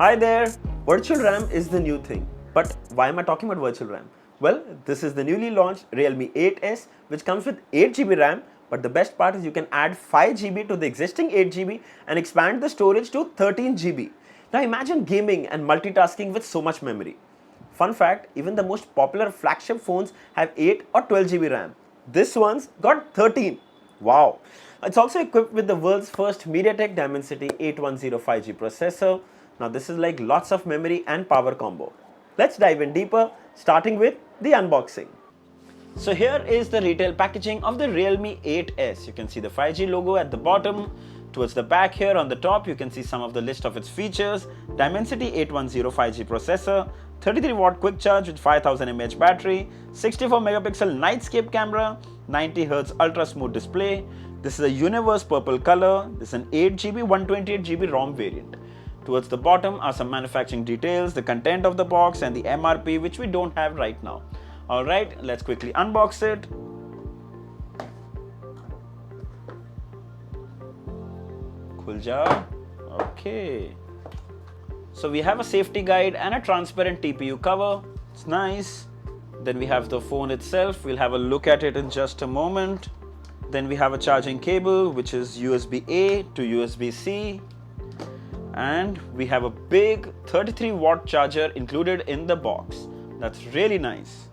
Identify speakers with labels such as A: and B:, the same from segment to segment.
A: Hi there! Virtual RAM is the new thing. But why am I talking about virtual RAM? Well, this is the newly launched Realme 8S, which comes with 8GB RAM, but the best part is you can add 5GB to the existing 8GB and expand the storage to 13GB. Now imagine gaming and multitasking with so much memory. Fun fact, even the most popular flagship phones have 8 or 12GB RAM. This one's got 13. Wow! It's also equipped with the world's first MediaTek Dimensity 8105G processor. Now this is like lots of memory and power combo. Let's dive in deeper, starting with the unboxing. So here is the retail packaging of the Realme 8S. You can see the 5G logo at the bottom. Towards the back here on the top, you can see some of the list of its features. Dimensity 8105G processor, 33 watt quick charge with 5000 mAh battery, 64 megapixel nightscape camera, 90 Hz ultra smooth display. This is a universe purple color. This is an 8GB 128GB ROM variant. Towards the bottom are some manufacturing details, the content of the box and the MRP, which we don't have right now. Alright, let's quickly unbox it. Khul ja. Okay. So we have a safety guide and a transparent TPU cover. It's nice. Then we have the phone itself. We'll have a look at it in just a moment. Then we have a charging cable, which is USB-A to USB-C. And we have a big 33 watt charger included in the box. That's really nice.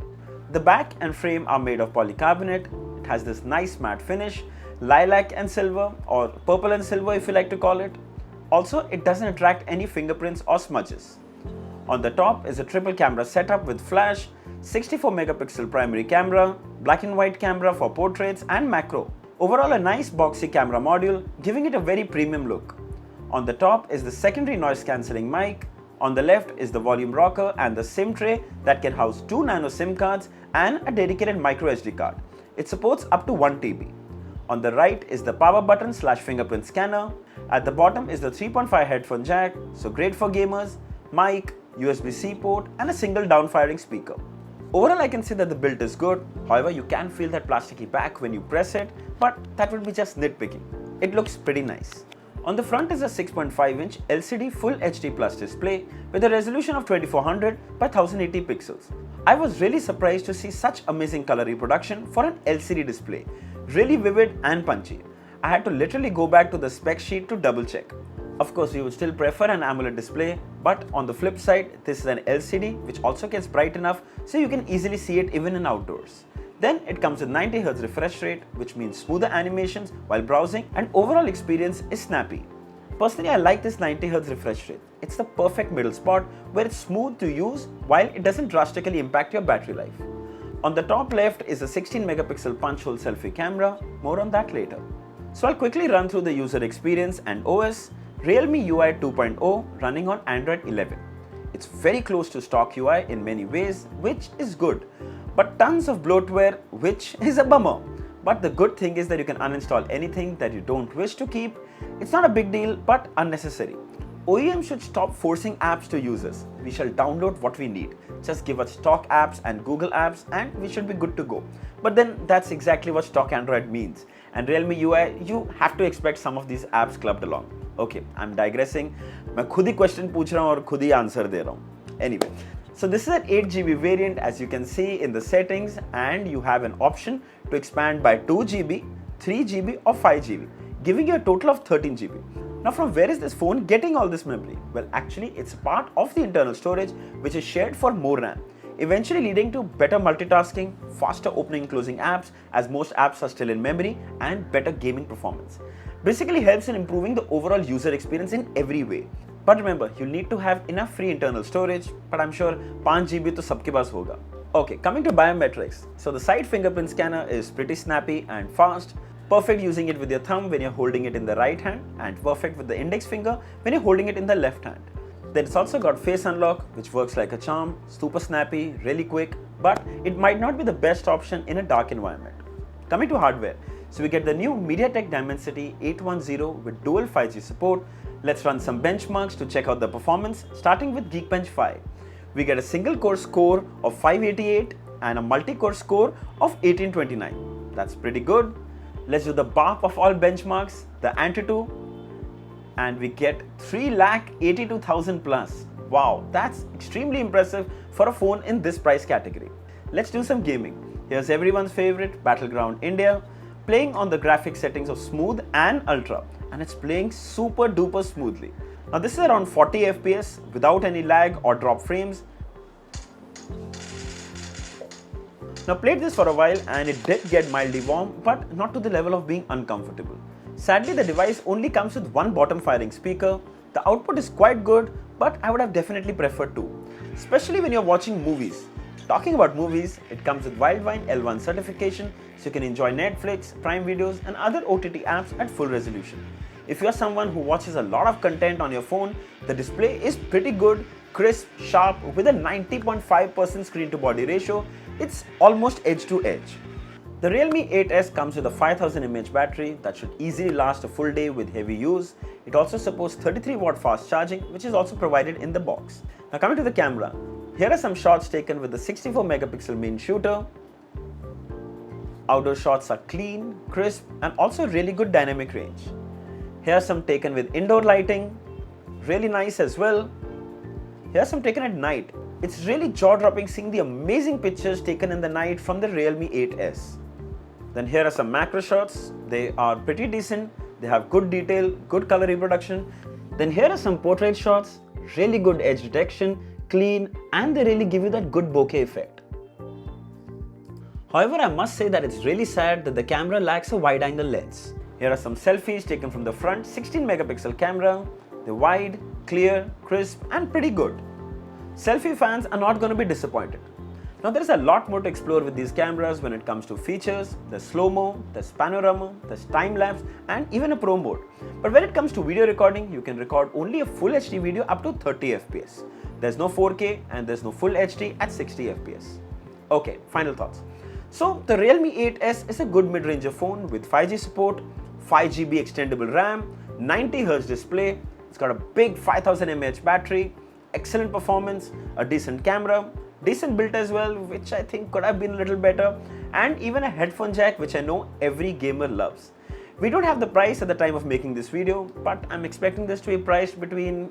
A: The back and frame are made of polycarbonate. It has this nice matte finish, lilac and silver, or purple and silver if you like to call it. Also, it doesn't attract any fingerprints or smudges. On the top is a triple camera setup with flash, 64 megapixel primary camera, black and white camera for portraits and macro. Overall a nice boxy camera module, giving it a very premium look. On the top is the secondary noise cancelling mic. On the left is the volume rocker and the SIM tray that can house 2 nano SIM cards and a dedicated micro SD card. It supports up to 1 TB. On the right is the power button / fingerprint scanner. At the bottom is the 3.5 headphone jack, so great for gamers, mic, USB-C port and a single downfiring speaker. Overall I can say that the build is good, however you can feel that plasticky back when you press it, but that would be just nitpicking. It looks pretty nice. On the front is a 6.5-inch LCD Full HD Plus display with a resolution of 2400 by 1080 pixels. I was really surprised to see such amazing color reproduction for an LCD display. Really vivid and punchy. I had to literally go back to the spec sheet to double check. Of course, you would still prefer an AMOLED display, but on the flip side, this is an LCD which also gets bright enough so you can easily see it even in outdoors. Then it comes with 90 Hz refresh rate, which means smoother animations while browsing, and overall experience is snappy. Personally, I like this 90 Hz refresh rate. It's the perfect middle spot where it's smooth to use while it doesn't drastically impact your battery life. On the top left is a 16 megapixel punch hole selfie camera, more on that later. So I'll quickly run through the user experience and OS. Realme UI 2.0 running on Android 11. It's very close to stock UI in many ways, which is good. But tons of bloatware, which is a bummer. But the good thing is that you can uninstall anything that you don't wish to keep. It's not a big deal, but unnecessary. OEM should stop forcing apps to users. We shall download what we need. Just give us stock apps and Google apps and we should be good to go. But then that's exactly what stock Android means. And Realme UI, you have to expect some of these apps clubbed along. Okay, I'm digressing. मैं खुद ही question पूछ रहा हूँ और खुद ही answer दे रहा हूँ. Anyway. So this is an 8GB variant, as you can see in the settings, and you have an option to expand by 2GB, 3GB or 5GB, giving you a total of 13GB. Now from where is this phone getting all this memory? Well, actually it's part of the internal storage which is shared for more RAM, eventually leading to better multitasking, faster opening and closing apps as most apps are still in memory, and better gaming performance. Basically helps in improving the overall user experience in every way. But remember, you need to have enough free internal storage, but I'm sure 5GB to sabke paas hoga. Okay, coming to biometrics. So the side fingerprint scanner is pretty snappy and fast, perfect using it with your thumb when you're holding it in the right hand, and perfect with the index finger when you're holding it in the left hand. Then it's also got face unlock, which works like a charm, super snappy, really quick, but it might not be the best option in a dark environment. Coming to hardware. So we get the new MediaTek Dimensity 810 with dual 5G support. Let's run some benchmarks to check out the performance, starting with Geekbench 5. We get a single core score of 588 and a multi-core score of 1829. That's pretty good. Let's do the BARP of all benchmarks, the Antutu. and we get 3,82,000 plus. Wow, that's extremely impressive for a phone in this price category. Let's do some gaming. Here's everyone's favorite Battleground India, playing on the graphic settings of Smooth and Ultra, and it's playing super duper smoothly. Now this is around 40 FPS without any lag or drop frames. Now played this for a while and it did get mildly warm, but not to the level of being uncomfortable. Sadly, the device only comes with one bottom firing speaker. The output is quite good, but I would have definitely preferred two, especially when you're watching movies. Talking about movies, it comes with Wildvine L1 certification, so you can enjoy Netflix, Prime Videos and other OTT apps at full resolution. If you're someone who watches a lot of content on your phone, the display is pretty good, crisp, sharp, with a 90.5% screen to body ratio. It's almost edge to edge. The Realme 8S comes with a 5000 mAh battery that should easily last a full day with heavy use. It also supports 33 watt fast charging, which is also provided in the box. Now coming to the camera, here are some shots taken with the 64 megapixel main shooter. Outdoor shots are clean, crisp and also really good dynamic range. Here are some taken with indoor lighting, really nice as well. Here are some taken at night. It's really jaw-dropping seeing the amazing pictures taken in the night from the Realme 8S. Then here are some macro shots. They are pretty decent. They have good detail, good color reproduction. Then here are some portrait shots, really good edge detection, clean, and they really give you that good bokeh effect. However, I must say that it's really sad that the camera lacks a wide-angle lens. Here are some selfies taken from the front 16 megapixel camera. They're wide, clear, crisp, and pretty good. Selfie fans are not going to be disappointed. Now there is a lot more to explore with these cameras when it comes to features. There's slow-mo, there's panorama, there's time-lapse and even a pro mode. But when it comes to video recording, you can record only a full HD video up to 30 FPS. There's no 4K and there's no full HD at 60 FPS. Okay, final thoughts. So the Realme 8S is a good mid-range phone with 5G support, 5GB extendable RAM, 90Hz display, it's got a big 5000 mAh battery, excellent performance, a decent camera, decent build as well, which I think could have been a little better, and even a headphone jack, which I know every gamer loves. We don't have the price at the time of making this video, but I'm expecting this to be priced between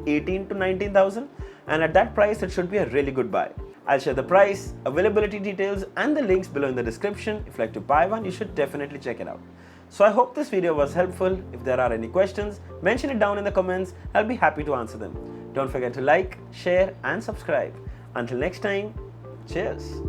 A: 18 to 19,000, and at that price it should be a really good buy. I'll share the price, availability details and the links below in the description. If you'd like to buy one, you should definitely check it out. So I hope this video was helpful. If there are any questions, mention it down in the comments. I'll be happy to answer them. Don't forget to like, share and subscribe. Until next time, cheers.